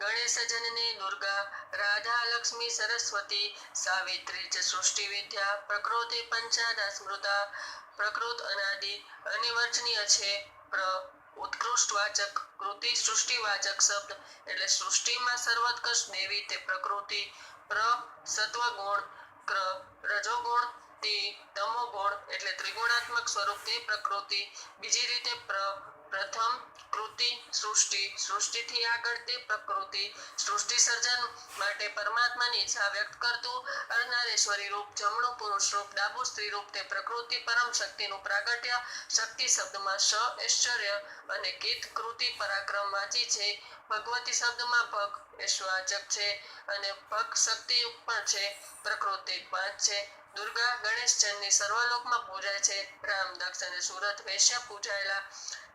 ગણેશ જનની દુર્ગા, રાધા લક્ષ્મી સરસ્વતી, સાવિત્રી ચ સૃષ્ટિ વિદ્યા, પ્રકૃતિ પંચાદા સ્મૃતા, પ્રકૃત અનાદિ અનિવર્ચનીય છે. ઉત્કૃષ્ટ વાચક કૃતિ સૃષ્ટિવાચક શબ્દ એટલે સૃષ્ટિમાં સર્વોત્કૃષ્ટ દેવી તે પ્રકૃતિ. સત્વગુણ, રજોગુણ, તમોગુણ એટલે ત્રિગુણાત્મક સ્વરૂપ તે પ્રકૃતિ. બીજી રીતે પ્રથમ કૃતિ સૃષ્ટિ, સૃષ્ટિથી આગળ તે પ્રકૃતિ. સૃષ્ટિ સર્જન માટે પરમાત્માની ઈચ્છા વ્યક્ત કરતું અર્ધનારીશ્વરી રૂપ, જમણું પુરુષ રૂપ, ડાબું સ્ત્રી રૂપ તે પ્રકૃતિ. પરમ શક્તિનું પ્રાગટ્ય, શક્તિ શબ્દમાં શ ઐશ્વર્ય અને કિત કૃતિ પરાક્રમ વાચી છે. ભગવતી શબ્દમાં ભગ ઐશ્વાચક છે અને ભગ શક્તિયુક્ત પણ છે. પ્રકૃતિ 5 છે. દુર્ગા ગણેશચંદની સર્વલોકમાં પૂજાય છે. રામ, દક્ષ અને સુરત વૈશ્ય પૂજાયેલા.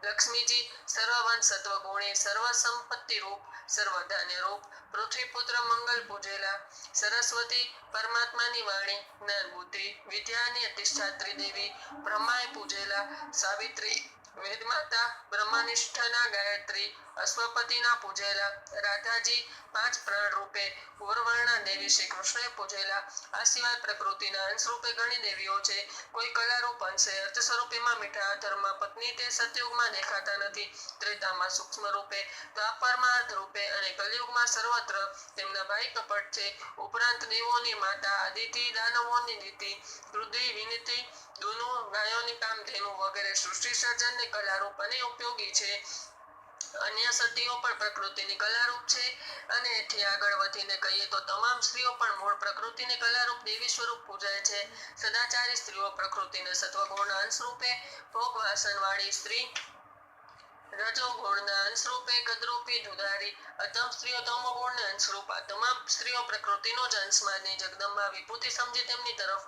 લક્ષ્મીજી સર્વવંત સત્વગુણી, સર્વ સંપત્તિ રૂપ, સર્વધાન્ય રૂપ, પૃથ્વીપુત્ર મંગલ પૂજેલા. સરસ્વતી પરમાત્માની વાણી, જ્ઞાન બુદ્ધિ વિદ્યાની અધિષ્ઠાત્રી દેવી, બ્રહ્માએ પૂજેલા. સાવિત્રી વેદમાતા, બ્રહ્મનિષ્ઠના ગાયત્રી, અશ્વપતિના પૂજેલા. રાધાજી 5 પ્રાણ રૂપે ગોરવર્ણા દેવી શ્રી કૃષ્ણએ પૂજેલા. આ સિવાય પ્રકૃતિના અંશ રૂપે ઘણી દેવીઓ છે. કોઈ કલારૂપ અંશે, અર્થ સ્વરૂપેમાં મીઠા ધર્મા પત્ની તે સતયુગમાં દેખાતા નથી. ત્રેતામાં સૂક્ષ્મ રૂપે, દ્વાપરમાં અર્ધ રૂપે અને કલયુગમાં સર્વત્ર તેમના ભાઈ કપટ છે. ઉપરાંત દેવોની માતા આદિતિ, દાનવોની નીતિ, રુદ્રી વિનતી, દુનુ, ગાયોની કામધેનુ વગેરે સૃષ્ટિ સર્જનને કલારૂપ અને ઉપયોગી છે. અન્ય સતીઓ પણ પ્રકૃતિની કલારૂપ છે અને એથી આગળ વધીને કહીએ તો તમામ સ્ત્રીઓ પણ મૂળ પ્રકૃતિની કલારૂપ દેવી સ્વરૂપ પૂજાય છે. સદાચારી સ્ત્રીઓ પ્રકૃતિને સત્વગુણના અંશ રૂપે ભોગ વાસનવાળી સ્ત્રી, રજોગુણના અંશરૂપે ગદરૂપી દુધારી, અધમ સ્ત્રીઓ તમોગુણને અંશરૂપા. તમામ સ્ત્રીઓ પ્રકૃતિનો જ અંશ માની જગદંબા વિભૂતિ સમજી તેમની તરફ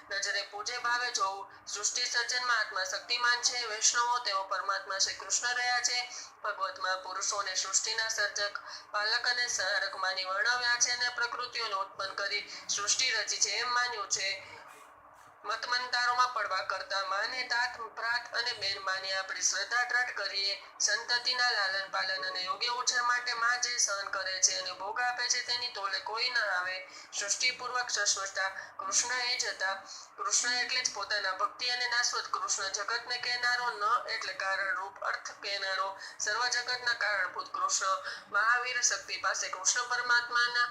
નજરે પૂજે ભાવે જોવું. સૃષ્ટિ સર્જનમાં આત્મા શક્તિમાન છે. વૈષ્ણવો તેઓ પરમાત્મા શ્રી કૃષ્ણ રહ્યા છે. ભગવતમાં પુરુષોને સૃષ્ટિના સર્જક, પાલક અને સંહારક માની વર્ણવ્યા છે અને પ્રકૃતિઓને ઉત્પન્ન કરી સૃષ્ટિ રચી છે એમ માન્યું છે. મતમંતારોમાં પડવા કરતા માને તાત ભ્રાત અને બેન માની આપણી શ્રદ્ધા દ્રઢ કરીએ. સંતતિના લાલન પાલન અને યોગ્ય ઉછેર માટે માં જે સહન કરે છે અને ભોગ આપે છે તેની તોલે કોઈ ન આવે. સૃષ્ટિપૂર્વક સૃષ્ટા કૃષ્ણ એ જ હતા. કૃષ્ણ એટલે જ પોતાના ભક્તિ અને નાશવત કૃષ્ણ. જગતને કહેનારો, ન એટલે કારણ રૂપ અર્થ કહેનારો, સર્વ જગતના કારણભૂત કૃષ્ણ. મહાવીર શક્તિ પાસે કૃષ્ણ પરમાત્માના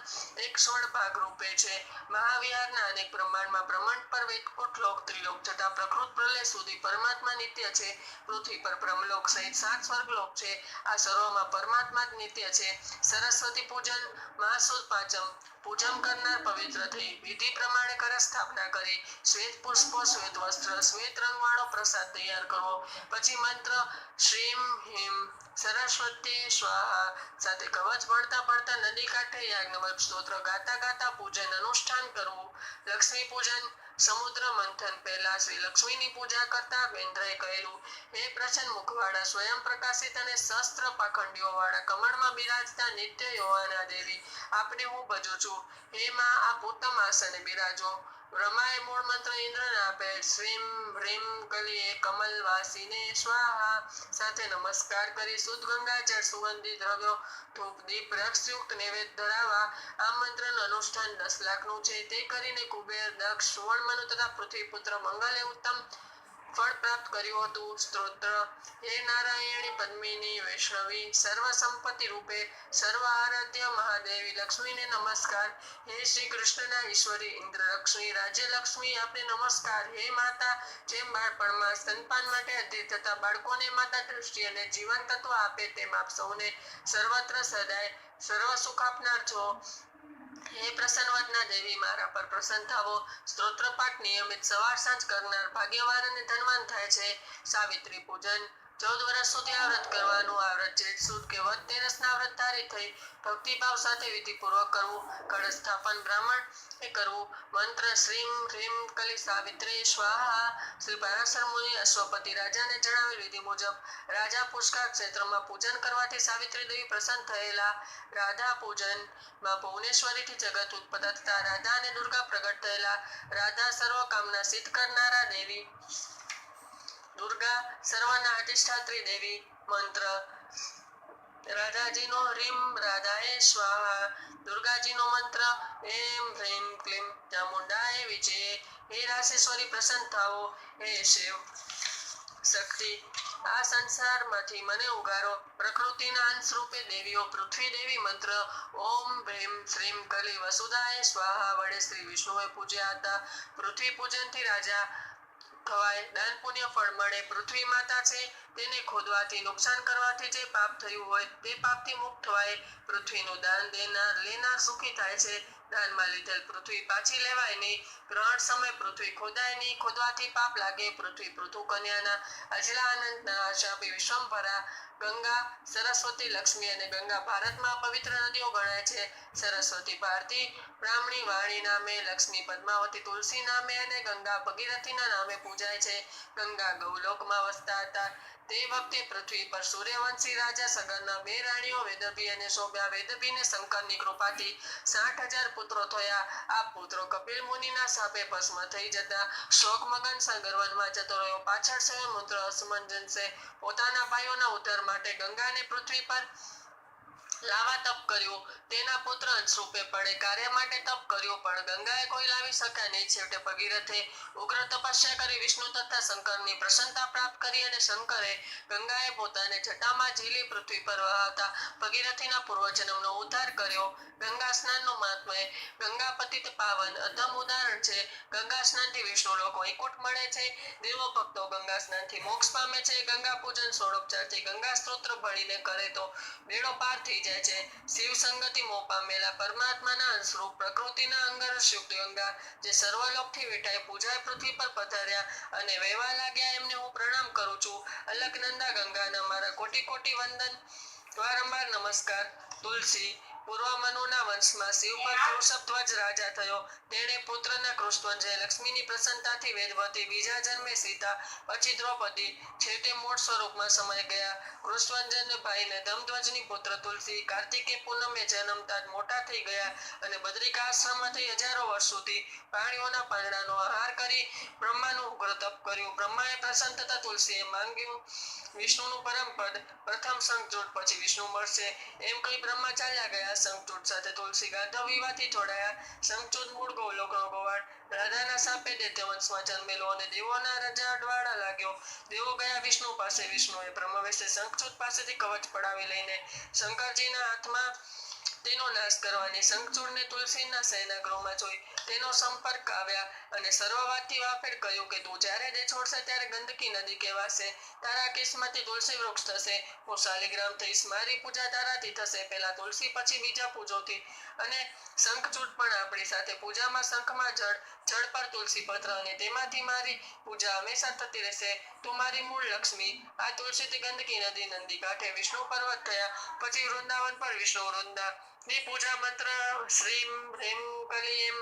એક સ્વર્ણ ભાગ રૂપે છે. મહાવિહારના અનેક બ્રહ્માંડમાં બ્રહ્માંડ પર વેદકૂટ લોક, ત્રિલોક જતા પ્રકૃત પ્રલય સુધી પરમાત્મા નિત્ય છે. પૃથ્વી પર બ્રહ્મલોક સહિત 7 સ્વર્ગલોક છે. આ સર્વમાં પરમાત્મા જ નિત્ય છે. સરસ્વતી પૂજન, મહાસુદ પાંચમ. પૂજન કરનાર પવિત્ર થઈ વિધિ પ્રમાણે કર સ્થાપના કરી. શ્વેત પુષ્પો, શ્વેત વસ્ત્ર, શ્વેત રંગવાળો પ્રસાદ તૈયાર કરવો. પછી મંત્ર શ્રીમ હિમ સરસ્વતી સ્વાહા સાથે કવચ ભણતા ભણતા નદી કાંઠે યાજ્ઞવલ્ક સ્તોત્ર ગાતા ગાતા પૂજન અનુષ્ઠાન કરવું. લક્ષ્મી પૂજન, સમુદ્ર મંથન પહેલા શ્રી લક્ષ્મીની પૂજા કરતા વેન્દ્રએ કહેલું, હે પ્રસન્ન મુખવાળા, સ્વયં પ્રકાશિત અને શસ્ત્ર પાખંડીઓ વાળા કમળમાં બિરાજતા નિત્ય યોહાના દેવી, આપને હું ભજું છું. હે માં, આપ ઉત્તમ આસને બિરાજો. બ્રહ્માએ મૂળ મંત્ર ઇન્દ્રને આપે. શ્રીમ હ્રીમ કલીએ કમલવાસીને સ્વાહા સાથે નમસ્કાર કરી શુદ્ધ ગંગાજળ, સુગંધી દ્રવ્યો, ધૂપ દીપ રક્ષયુક્ત નૈવેદ્ય ધરાવવા. આ મંત્રનું અનુષ્ઠાન 10 લાખનું છે. તે કરીને કુબેર, દક્ષ, સુવર્ણમનુ તથા પૃથ્વીપુત્ર મંગલે ઉત્તમ ફળ પ્રાપ્ત કર્યું હતું. સ્તોત્ર: હે નારાયણી પદ્મિની વૈષ્ણવી, સર્વ સંપત્તિ રૂપે સર્વ આરાધ્ય મહાદેવી લક્ષ્મીને નમસ્કાર. હે શ્રી કૃષ્ણના ઈશ્વરી ઇન્દ્રલક્ષ્મી, રાજ્યલક્ષ્મી, આપને નમસ્કાર. હે માતા, જેમ બાળપણમાં સ્તનપાન માટે અધીર થતા બાળકોને માતા દૃષ્ટિ અને જીવન તત્વ આપે તેમ આપ સૌને સર્વત્ર સદાય સર્વ સુખ આપનાર છો. હે પ્રસન્નવદના દેવી, મારા પર પ્રસન્ન થાવો. સ્તોત્ર પાઠ નિયમિત સવાર સાંજ કરનાર ભાગ્યવાન અને ધનવાન થાય છે. સાવિત્રી પૂજન, 14 વર્ષ સુધી આ વ્રત કરવાનું. આ વ્રત જેઠ સુદ કે વદ તેરસના વ્રતધારી થઈ ભક્તિભાવ સાથે વિધિપૂર્વક કરવું. કળશ સ્થાપન બ્રાહ્મણ એ કરવું. મંત્ર શ્રીમ હ્રીમ કલી સાવિત્રી સ્વાહા. શ્રી પરાશર મુનિ અશ્વપતિ રાજાને જણાવેલ વિધિ મુજબ રાજા પુષ્કળ ક્ષેત્રમાં પૂજન કરવાથી સાવિત્રી દેવી પ્રસન્ન થયેલા. રાધા પૂજન માં ભુવનેશ્વરીથી જગત ઉત્પન્ન થતા રાધા અને દુર્ગા પ્રગટ થયેલા. રાધા સર્વ કામના સિદ્ધ કરનારા દેવી, દુર્ગા સર્વના અધિષ્ઠાત્રી દેવી. મંત્ર રાધાજીનો હ્રીમ રાધાએ સ્વાહા, દુર્ગાજીનો મંત્ર એમ હ્રીમ ક્લીમ ચામુંડાએ વિજે, હે રાશેશ્વરી પ્રસન્ન થાઓ, હે શિવ શક્તિ આ સંસારમાંથી મને ઉગારો, પ્રકૃતિના અંશ રૂપે દેવીઓ પૃથ્વી દેવી મંત્ર ઓમ ભ્રીમ શ્રીમ કલી વસુધાએ સ્વાહા વડે શ્રી વિષ્ણુએ પૂજ્યા હતા. પૃથ્વી પૂજનથી રાજા ખવાય, દાન પુણ્ય ફળ મળે. પૃથ્વી માતા છે, તેને ખોદવાથી નુકસાન કરવાથી જે પાપ થયું હોય તે પાપથી મુક્ત થવાય. પૃથ્વીનું દાન દેનાર લેનાર સુખી થાય છે. દાનમાં લીધેલ પૃથ્વી પાછી લેવાય નહીં. ગ્રહણ સમય પૃથ્વી ખોદાય નહીં, ખોદવાથી પાપ લાગે. પૃથ્વી પૃથુ કન્યાના અજલા આનંદના આશાપી વિશ્વંભરા. ગંગા, સરસ્વતી, લક્ષ્મી અને ગંગા ભારતમાં પવિત્ર નદીઓ ગણાય છે. સરસ્વતી ભારતી બ્રાહ્મણી વાણી નામે, લક્ષ્મી પદ્માવતી તુલસી નામે અને ગંગા ભગીરથીના નામે પૂજાય છે. ગંગા ગૌલોકમાં વસતા હતા. તે વખતે પૃથ્વી પર સૂર્યવંશી રાજા સગરના 2 રાણીઓ વેદભી અને શોભ્યા. વેદભીને શંકરની કૃપાથી 60,000 પુત્રો થયા. આ પુત્રો કપિલ મુનિના શાપે ભસ્મ થઈ જતા શોકમગન ગર્વનમાં જતો રહ્યો. પાછળ મૂત્ર અસમંજસે પોતાના ભાઈઓના ઉદ્ધાર માટે ગંગાને પૃથ્વી પર લાવા તપ કર્યું. તેના પુત્ર અંશરૂપે પડે કાર્ય માટે તપ કર્યું, પણ ગંગાએ કોઈ લાવી શક્યા નહીં. છેવટે ભગીરથે ઉગ્ર તપસ્યા કરી વિષ્ણુ તથા શંકરની પ્રસન્નતા પ્રાપ્ત કરી અને શંકરે ગંગાએ પોતાને જટામાં ઝીલી પૃથ્વી પર વહાવતા ભગીરથીના પૂર્વજન્મનો ઉદ્ધાર કર્યો. ગંગા સ્નાનનું મહાત્મય ગંગા પતિત પાવન અધમ ઉદાહરણ છે. ગંગા સ્નાનથી વિષ્ણુ લોક વૈકુંઠ મળે છે. દેવો ભક્તો ગંગા સ્નાનથી મોક્ષ પામે છે. ગંગા પૂજન 16 ગંગા સ્તોત્ર ભણીને કરે તો બેડો પાર થઈ જાય છે. શિવ સંગતિ મોહ પામેલા પરમાત્માના અંશરૂપ પ્રકૃતિના અંગરસ યુક્ત ગંગા જે સર્વલોકથી વેઠાય પૂજાય પૃથ્વી પર પધાર્યા અને વહેવા લાગ્યા, એમને હું પ્રણામ કરું છું. અલકનંદા ગંગાના મારા કોટી કોટી વંદન, વારંવાર નમસ્કાર. તુલસી પૂર્વમનુના વંશમાં શિવ પર વૃષભધ્વજ રાજા થયો. તેણે પુત્રના કૃષ્ણવંશે લક્ષ્મીની પ્રસન્નતાથી વેદવતી, બીજા જન્મે સીતા, પછી દ્રૌપદી, છેવટે મૂળ સ્વરૂપમાં સમાઈ ગયા. કૃષ્ણવંશના ભાઈને ધમધ્વજની પુત્ર તુલસી કાર્તિકે પૂનમે જન્મતા જ મોટા થઈ ગયા અને બદ્રિકાશ્રમમાંથી હજારો વર્ષ સુધી પ્રાણીઓના પાંદડાનો આહાર કરી બ્રહ્માનું ઉગ્ર તપ કર્યું. બ્રહ્માએ પ્રસન્ન થતા તુલસીએ માંગ્યું વિષ્ણુનું પરમ પદ, પ્રથમ શંખચૂડ પછી વિષ્ણુ મળશે. એમ કહી બ્રહ્મા ચાલ્યા ગયા. શંખચૂડ સાથે તુલસી ગાંધર્વ વિવાહથી જોડાયા. શંખચૂડ મૂળ ગૌલોકનો ગોવાળ રાધાના શાપે દૈત્યવંશમાં જન્મેલો અને દેવોના રજવાડા લાગ્યો. દેવો ગયા વિષ્ણુ પાસે. વિષ્ણુએ બ્રહ્મવેશે શંખચૂડ પાસેથી કવચ પડાવી લઈને શંકરજીના હાથમાં તેનો નાશ કરવાની શંખચૂડને તુલસીના શયનાગૃહમાં જોઈ તેનો સંપર્ક આવ્યા અને સર્વવાદથી વાફેડ કહ્યું કે તું જ્યારે દેહ છોડશે ત્યારે ગંદકી નદી કહેવાશે. તારા કેસમાંથી તુલસી વૃક્ષ થશે. હું શાલિગ્રામ થઈશ. મારી પૂજા તારાથી થશે. પહેલા તુલસી પછી બીજા પૂજોથી અને શંખચૂડ પણ આપણી સાથે. પૂજામાં શંખમાં જળ, જળ પર તુલસી પત્ર અને તેમાંથી મારી પૂજા હંમેશા થતી રહેશે. તું મારી મૂળ લક્ષ્મી. આ તુલસીથી ગંદકી નદી નંદી કાંઠે વિષ્ણુ પર્વત થયા. પછી વૃંદાવન પર વિષ્ણુ વૃંદા ની પૂજા મંત્ર શ્રીમ હ્રીમ કલીમ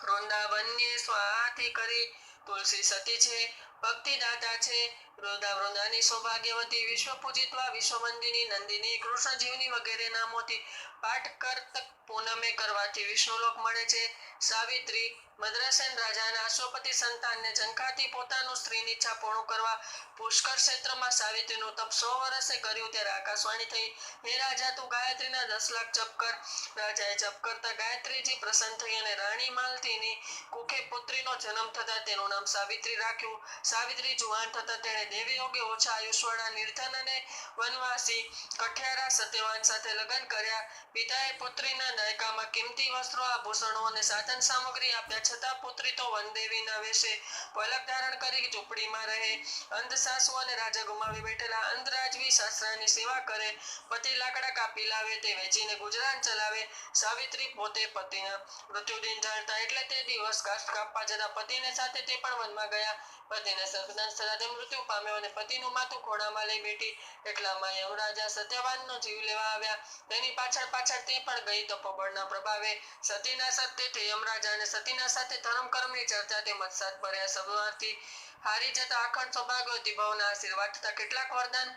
વૃંદાવન્ય સ્વાહાથી કરી. તુલસી સતી છે, ભક્તિદાતા છે. વૃંદાની સૌભાગ્યવતી, વિશ્વ પૂજિત્વા, વિશ્વવંદિની, નંદિની, કૃષ્ણજીવની વગેરે નામોથી પાઠ કરતક પૂનમે કરવાથી વિષ્ણુલોક મળે છે. સાવિત્રી મદ્રાસેન રાજાના અશ્વપતિ સંતાનને જનકાથી પોતાનું સ્ત્રીની ઈચ્છા પૂર્ણ કરવા પુષ્કર ક્ષેત્રમાં સાવિત્રીનું તપ 100 વર્ષે કર્યું. ત્યારે આકાશવાણી થઈ, હે રાજા, તું ગાયત્રીના 10 લાખ જપ કર. રાજાએ જપ કરતા ગાયત્રીજી પ્રસન્ન થઈ અને રાણી માલતીની કુખે પુત્રીનો જન્મ થતા તેનું નામ સાવિત્રી રાખ્યું. સાવિત્રી જુવાન થતા તેણે દેવી યોગે ઓછા આયુષ્વાળા નિર્ધન અને વનવાસી કઠિયારા સત્યવાન સાથે લગ્ન કર્યા. પિતાએ પુત્રીના દાયકામાં કિંમતી વસ્ત્રો, આભૂષણો અને સાધન સામગ્રી આપ્યા, છતાં પુત્રી તો વનદેવીના વેશે પલક ધારણ કરી ઝૂંપડીમાં રહે. અંધ સાસુ અને રાજા ગુમાવી બેઠેલા અંધ રાજવી શાસ્ત્રાની સેવા કરે. પતિ લાકડા કાપી લાવે, તે વેચીને ગુજરાન ચલાવે. સાવિત્રી પોતે પતિના મૃત્યુદિન જાણતા એટલે તે દિવસ કાષ્ઠ કાપવા જતા પતિને સાથે તે પણ વનમાં ગયા. પતિને સર્પદંશ થતા તે મૃત્યુ પામ્યો અને પતિનું માથું ખોળામાં લઈ બેઠી. એટલામાં યમરાજા સત્યવાનનો જીવ લેવા આવ્યા. તેની પાછળ પાછળ તે પણ ગઈ. તપોબળના પ્રભાવે સતીના સત્યથી યમરાજા અને સતીના સાથે ધર્મ કર્મની ચર્ચા તેમજ સાત ભર્યા શબ્દોથી હારી જતા અખંડ સૌભાગ્યવતી ભાવના આશીર્વાદ થતા કેટલાક વરદાન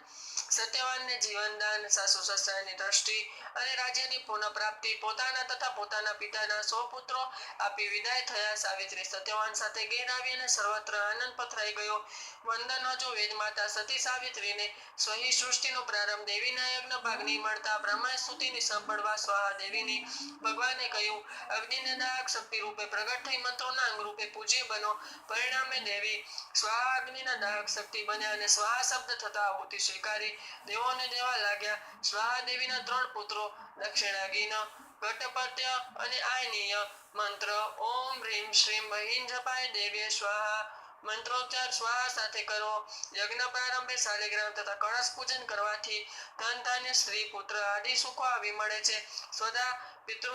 સત્યવાનને જીવનદાન, સાસુ સસરાની દ્રષ્ટિ અને રાજ્યની પુનઃ પ્રાપ્તિ, પોતાના તથા પોતાના પિતાના 100 પુત્રો આપી વિદાય થયા. સાવિત્રી સત્યવાન સાથે ઘેર આવી અને સર્વત્ર આનંદ પથરાઈ થઈ ગયો. વંદન હજુ વેદ માતા સતી સાવિત્રીને સ્વહી સૃષ્ટિનો પ્રારંભ દેવીના યજ્ઞ ભાગની મળતા બ્રહ્મા સ્તુતિની સાંભળવા સ્વાહા દેવીની ભગવાને કહ્યું, અગ્નિને દાહક શક્તિ રૂપે પ્રગટ થઈ મંત્રોના અંગ રૂપે પૂજ્ય બનો. પરિણામે દેવી સ્વાહા અગ્નિના દાહક શક્તિ બન્યા અને સ્વાહા શબ્દ થતા આહુતિ સ્વીકારી દેવોને દેવા લાગ્યા. સ્વાહા દેવીના 3 પુત્રો દક્ષિણાગીન, ઘટપત્ય અને આયનીય. મંત્ર ઓમ હ્રીમ શ્રીમ બહીન જપાય દેવીએ સ્વાહા. મંત્રોચ્ચાર સ્વાહા સાથે કરવો. યજ્ઞ પ્રારંભે શાલિગ્રામ તથા કળશ પૂજન કરવાથી ધન ધાન્ય સ્ત્રી પુત્ર આદિ સુખો આવી મળે છે. સ્વદા પિતૃ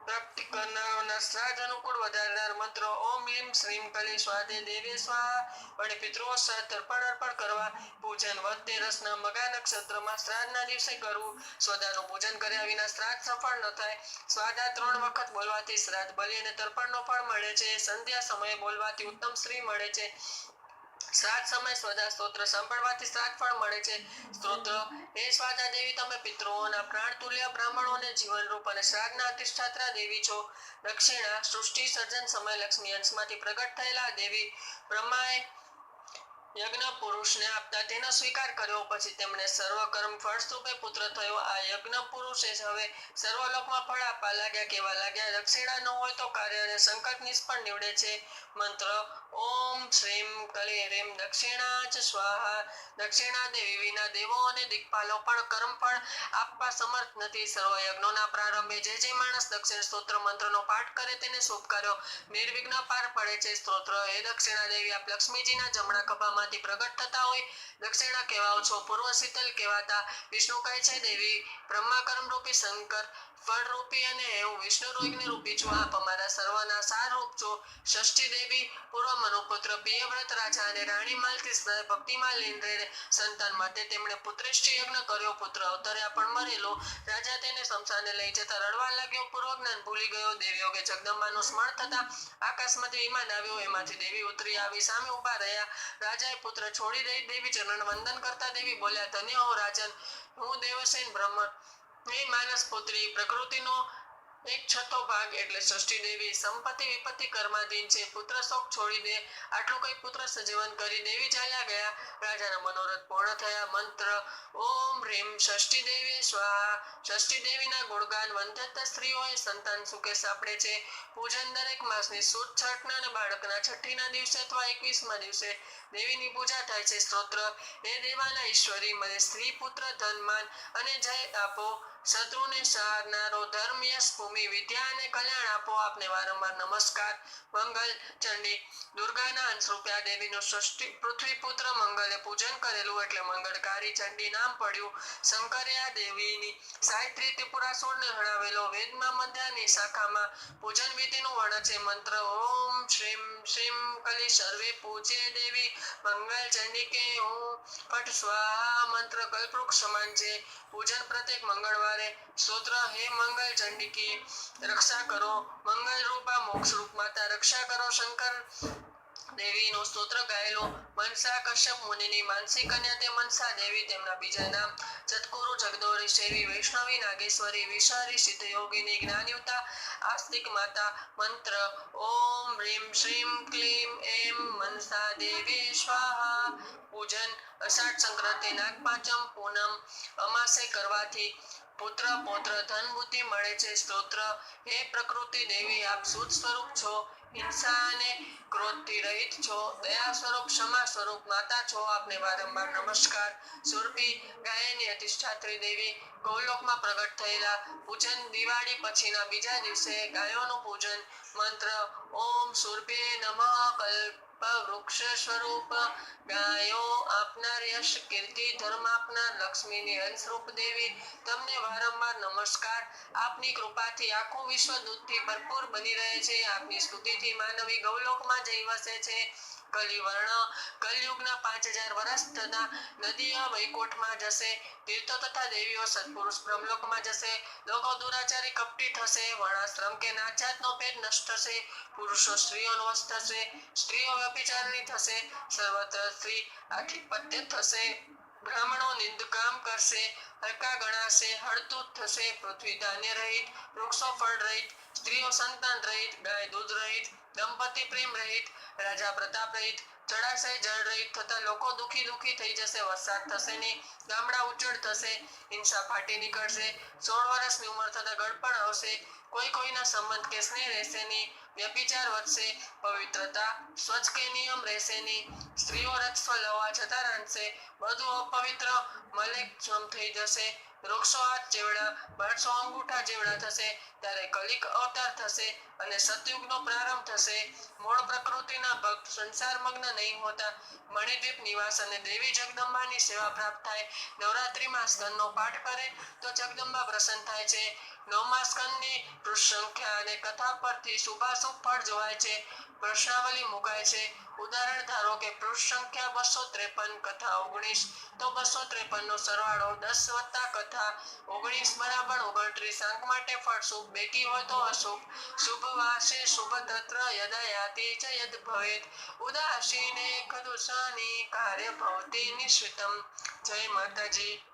પ્રાપ્તિ કરનારાઓના શ્રાદ્ધ અનુકૂળ વધારનાર મંત્રો ઓમ લીમ શ્રીમ કલી સ્વાદે દેવી સ્વાહા. વડે પિતૃઓ શ્રાદ્ધ તર્પણ અર્પણ કરવા. પૂજન વદ તેરસના મગા નક્ષત્રમાં શ્રાદ્ધના દિવસે કરવું. સ્વદાનું પૂજન કર્યા વિના શ્રાદ્ધ સફળ ન થાય. સ્વાદા 3 વખત બોલવાથી શ્રાદ્ધ બલિ અને તર્પણનો ફળ મળે છે. સંધ્યા સમયે બોલવાથી ઉત્તમ શ્રી મળે છે. શ્રાદ્ધ સમય સ્વદા સ્તોત્ર સાંભળવાથી શ્રાદ્ધ ફળ મળે છે. સ્તોત્ર હે સ્વાદા દેવી, તમે પિતૃઓના પ્રાણ તુલ્ય બ્રાહ્મણોને જીવનરૂપ અને શ્રાદ્ધના અધિષ્ઠાત્રા દેવી છો. દક્ષિણા સૃષ્ટિ સર્જન સમય લક્ષ્મી અંશમાંથી પ્રગટ થયેલા દેવી. બ્રહ્માએ યજ્ઞ પુરુષને આપતા તેનો સ્વીકાર કર્યો. પછી તેમણે સર્વ કર્મ ફળસ્વરૂપે પુત્ર થયો. આ યજ્ઞ પુરુષે હવે સર્વલોકમાં ફળ આપવા લાગ્યા. કેવા લાગ્યા, દક્ષિણા ન હોય તો કાર્ય અને સંકલ્પ નિષ્ફળ નીવડે છે. મંત્ર ઓમ શ્રીમ કલી હ્રીમ દક્ષિણા ચ સ્વાહા. દક્ષિણા દેવી વિના દેવો અને દિક્પાલો પણ કર્મફળ આપવા સમર્થ નથી. સર્વ યજ્ઞોના પ્રારંભે જે માણસ દક્ષિણ સ્તોત્ર મંત્રનો પાઠ કરે તેને શુભ કાર્યો નિર્વિઘ્ન પાર પડે છે. સ્તોત્ર હે દક્ષિણા દેવી, આપ લક્ષ્મીજીના જમણા ખભામાંથી પ્રગટ થતા હોય દક્ષિણા કહેવાઓ છો. પૂર્વ શીતલ કહેવાતા વિષ્ણુ કહે છે, દેવી બ્રહ્મા કર્મરૂપી, શંકર ફળરૂપી અને હું વિષ્ણુ રોહિણી રૂપી છું. આપ અમારા સર્વના સારરૂપ છો. ષષ્ઠી દેવી પૂર્વ મનુપુત્ર પ્રિયવ્રત રાજા અને રાણી માલતી ભક્તિમાં લીન રહે સંતાન માટે તેમણે પુત્રેષ્ઠી યજ્ઞ કર્યો. પુત્ર અવતર્યા પણ મરેલો. રાજા તેને શમશાને લઈ જતા રડવા લાગ્યો. પૂર્વ જ્ઞાન ભૂલી ગયો. દેવયોગે જગદંબાનું સ્મરણ થતા આકાશમાંથી વિમાન આવ્યું. એમાંથી દેવી ઉતરી આવી સામે ઉભા રહ્યા. રાજાએ પુત્ર છોડી દઈ દેવી ચરણ વંદન કરતા દેવી બોલ્યા, ધન્ય હો રાજન, હું દેવસેન બ્રહ્મ એ માનસ પુત્રી. પ્રકૃતિનો 1/6 ભાગ એટલે ષષ્ઠી દેવી સંપત્તિ વિપત્તિ કર્માધીન છે. પુત્ર શોક છોડી દે. આટલું કઈ પુત્ર સજીવન કરી દેવી ચાલ્યા ગયા. રાજાના મનોરથ પૂર્ણ થયા. મંત્ર ઓમ હ્રીમ ષષ્ઠી દેવી સ્વાહા. ષષ્ઠી દેવીના ગુણગાન વંદ્યતા સ્ત્રીઓએ સંતાન સુખે સાંપડે છે. પૂજન દરેક માસની સુદ છઠના અને બાળકના છઠ્ઠીના દિવસે અથવા 21મા દિવસે દેવીની પૂજા થાય છે. સ્તોત્ર હે દેવાના ઈશ્વરી, મને સ્ત્રી પુત્ર ધનમાન અને જય આપો. શત્રુને સહારનારો ધર્મ યશ ભૂમિ વિદ્યા અને કલ્યાણ આપો. આપને વારંવાર નમસ્કાર. મંગલ ચંડી દુર્ગાના અંશરૂપે આ દેવીનું સૃષ્ટિ પૃથ્વી પુત્ર મંગલે પૂજન કરેલું એટલે મંગળકારી ચંડી નામ પડ્યું. શંકરે આ દેવીની સાયત્રી ત્રિપુરાસુરને હણાવેલો. વેદમાં મધ્યાની શાખામાં પૂજન વિધિનું વર્ણન છે. મંત્ર ઓમ શ્રીમ શ્રીમ કલી સર્વે પૂજ્ય દેવી મંગલ ચંડિકે હું પઠ સ્વાહા. મંત્ર કલ્પવૃક્ષ સમાન છે. પૂજન પ્રત્યેક મંગળવારે. સ્તોત્ર હે મંગલ ચંડિકી, રક્ષા કરો. મંગલ રૂપા મોક્ષ રૂપ માતા, રક્ષા કરો. શંકર દેવીનું સ્તોત્ર ગાયેલું. મનસા કશ્યપ મુનિની માનસી કન્યા તે મનસા દેવી. તેમના બીજા નામ ચતકુરુ, જગદોરી, સેવી, વૈષ્ણવી, નાગેશ્વરી, વિષારી, સિદ્ધયોગિની, જ્ઞાનયુક્તા, આસ્તિક માતા. મંત્ર ઓમ હ્રીમ શ્રીમ ક્લીમ એમ મનસા દેવી સ્વાહા. પૂજન અષાઢ સંક્રાંતિ, નાગપાંચમ, પૂનમ, અમાસે કરવાથી પુત્ર પૌત્ર ધન બુદ્ધિ મળે છે. સ્તોત્ર હે પ્રકૃતિ દેવી, આપ શુદ્ધ સ્વરૂપ છો. હિંસા અને ક્રોધથી રહિત છો. દયા સ્વરૂપ, ક્ષમા સ્વરૂપ માતા છો. આપને વારંવાર નમસ્કાર. સુરભી ગાયની અધિષ્ઠાત્રી દેવી ગૌલોકમાં પ્રગટ થયેલા. પૂજન દિવાળી પછીના બીજા દિવસે ગાયોનું પૂજન. મંત્ર ઓમ સુરભે નમઃ. કલ્પ વૃક્ષ સ્વરૂપ ગાયો આપનાર, યશ કીર્તિ ધર્મ આપનાર, લક્ષ્મીની અંશરૂપ દેવી, તમને વારંવાર નમસ્કાર. આપની કૃપાથી આખું વિશ્વ દૂધથી ભરપૂર બની રહે છે. આપની સ્તુતિથી માનવી ગૌલોકમાં જઈ વસે છે. કલિવર્ણ કલયુગના 5000 વર્ષ થતા નદીઓ વૈકુંઠમાં જશે. તીર્થો તથા દેવીઓ સત્પુરુષ બ્રહ્મલોકમાં જશે. લોકો દુરાચારી કપટી થશે. વર્ણાશ્રમ કે નાતજાતનો ભેદ નષ્ટ થશે. પુરુષો સ્ત્રીઓનો વશ થશે. સ્ત્રીઓ વ્યભિચારિણી થશે. સર્વત્ર સ્ત્રી આધિપત્ય થશે. બ્રાહ્મણો નિંદકામ કરશે. હલકા ગણાશે. હળતું થશે. પૃથ્વી ધાન્ય રહિત, વૃક્ષો ફળ રહિત, સ્ત્રીઓ સંતાન રહિત, ગાય દૂધ રહિત, દંપતિ પ્રેમ રહિત, રાજા પ્રતાપ રહિત, જળાશય જળ રહિત થતા લોકો દુખી થઈ જશે, વરસાદ થશે નહીં, ગામડા ઉજ્જડ થશે, હિંસા ફાટી નીકળશે, 16 વર્ષની ઉંમર થતા ગળપણ આવશે, કોઈના સંબંધ કે સ્નેહ રહેશે નહીં, વ્યભિચાર વધશે, પવિત્રતા સ્વચ્છ કે નિયમ રહેશે નહીં, સ્ત્રીઓ રજસ્વ લવા જતા રણશે, બધું અપવિત્ર મલેકજમ થઈ જશે, વૃક્ષો હાથ જેવડા, માણસો અંગૂઠા જેવડા થશે, ત્યારે કલિક અવતાર થશે અને સતયુગનો પ્રારંભ થશે. મૂળ પ્રકૃતિના ભક્ત સંસાર મગ્ન નહીં હોતા, મણિદ્વીપ નિવાસ અને દેવી જગદંબાની સેવા પ્રાપ્ત થાય. નવરાત્રિમાં સ્કંદનો પાઠ કરે તો જગદંબા પ્રસન્ન થાય છે. 9મા સ્કંદની પૃષ્ઠ સંખ્યા અને કથા પરથી શુભાશુભ ફળ જોવાય છે. પ્રશ્નાવલી મુકાય છે. ઉદાહરણ ધારો કે પૃષ્ઠ સંખ્યા 253, કથા 19, તો 253 નો સરવાળો 10 વત્તા કથા 19 બરાબર 29. આંખ માટે ફળ શુભ, બેટી હોય તો અશુભ. શુભ વાસે શુભ તત્ર યદાયાતિ ચ યદ ભવેત, ઉદાસીને ખદુષાની કાર્ય ભવતી નિશ્ચિતમ. જય માતાજી.